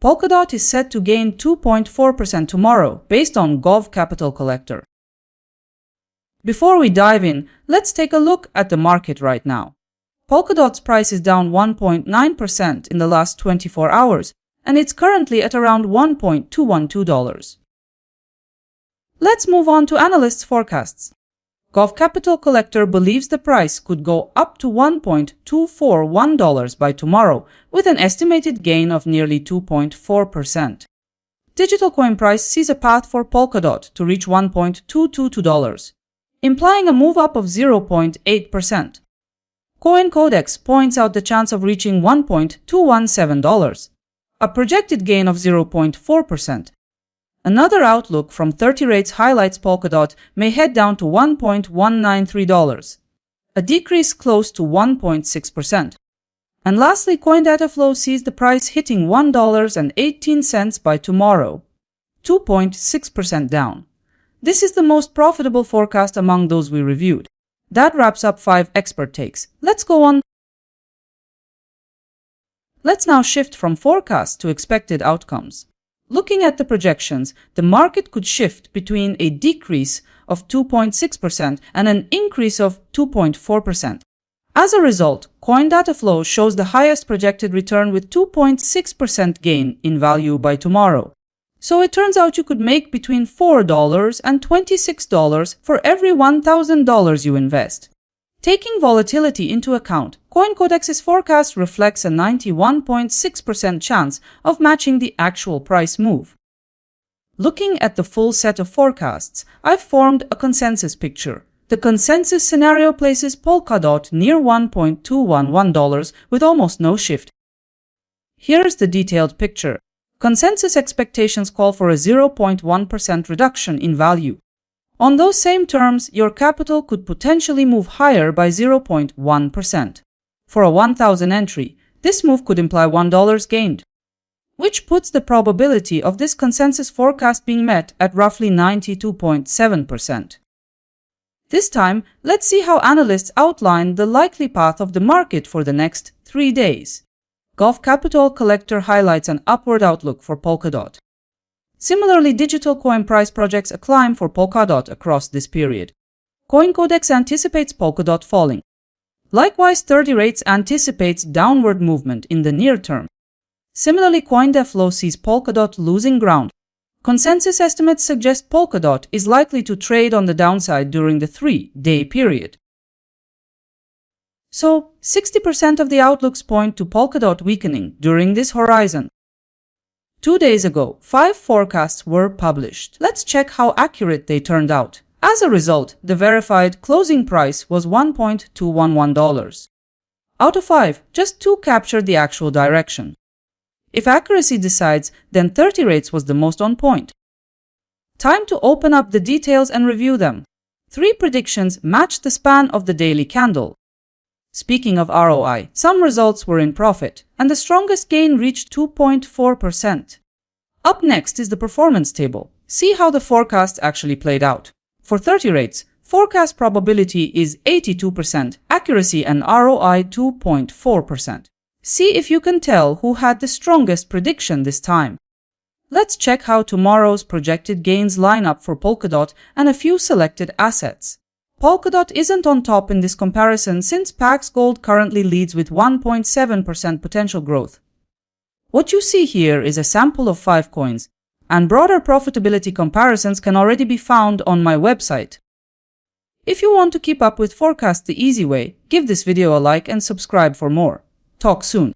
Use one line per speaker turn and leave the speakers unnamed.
Polkadot is set to gain 2.4% tomorrow, based on Gov Capital Collector. Before we dive in, let's take a look at the market right now. Polkadot's price is down 1.9% in the last 24 hours, and it's currently at around $1.212. Let's move on to analysts' forecasts. Gov Capital Collector believes the price could go up to $1.241 by tomorrow, with an estimated gain of nearly 2.4%. Digital coin price sees a path for Polkadot to reach $1.222, implying a move up of 0.8%. Coin Codex points out the chance of reaching $1.217, a projected gain of 0.4%. Another outlook from 30 Rates highlights Polkadot may head down to $1.193, a decrease close to 1.6%. And lastly, CoinDataFlow sees the price hitting $1.18 by tomorrow, 2.6% down. This is the most profitable forecast among those we reviewed. That wraps up 5 expert takes. Let's go on. Let's now shift from forecasts to expected outcomes. Looking at the projections, the market could shift between a decrease of 2.6% and an increase of 2.4%. As a result, CoinDataFlow shows the highest projected return with 2.6% gain in value by tomorrow. So it turns out you could make between $4 and $26 for every $1,000 you invest. Taking volatility into account, CoinCodex's forecast reflects a 91.6% chance of matching the actual price move. Looking at the full set of forecasts, I've formed a consensus picture. The consensus scenario places Polkadot near $1.211 with almost no shift. Here's the detailed picture. Consensus expectations call for a 0.1% reduction in value. On those same terms, your capital could potentially move higher by 0.1%. For a 1,000 entry, this move could imply $1 gained, which puts the probability of this consensus forecast being met at roughly 92.7%. This time, let's see how analysts outline the likely path of the market for the next 3 days. Gov Capital Collector highlights an upward outlook for Polkadot. Similarly, digital coin price projects a climb for Polkadot across this period. CoinCodex anticipates Polkadot falling. Likewise, 30 Rates anticipates downward movement in the near term. Similarly, CoinDataFlow sees Polkadot losing ground. Consensus estimates suggest Polkadot is likely to trade on the downside during the 3-day period. So, 60% of the outlooks point to Polkadot weakening during this horizon. 2 days ago, 5 forecasts were published. Let's check how accurate they turned out. As a result, the verified closing price was $1.211. Out of 5, just 2 captured the actual direction. If accuracy decides, then 30 Rates was the most on point. Time to open up the details and review them. 3 predictions matched the span of the daily candle. Speaking of ROI, some results were in profit, and the strongest gain reached 2.4%. Up next is the performance table. See how the forecast actually played out. For 30 Rates, forecast probability is 82%, accuracy and ROI 2.4%. See if you can tell who had the strongest prediction this time. Let's check how tomorrow's projected gains line up for Polkadot and a few selected assets. Polkadot isn't on top in this comparison since Pax Gold currently leads with 1.7% potential growth. What you see here is a sample of 5 coins, and broader profitability comparisons can already be found on my website. If you want to keep up with forecasts the easy way, give this video a like and subscribe for more. Talk soon.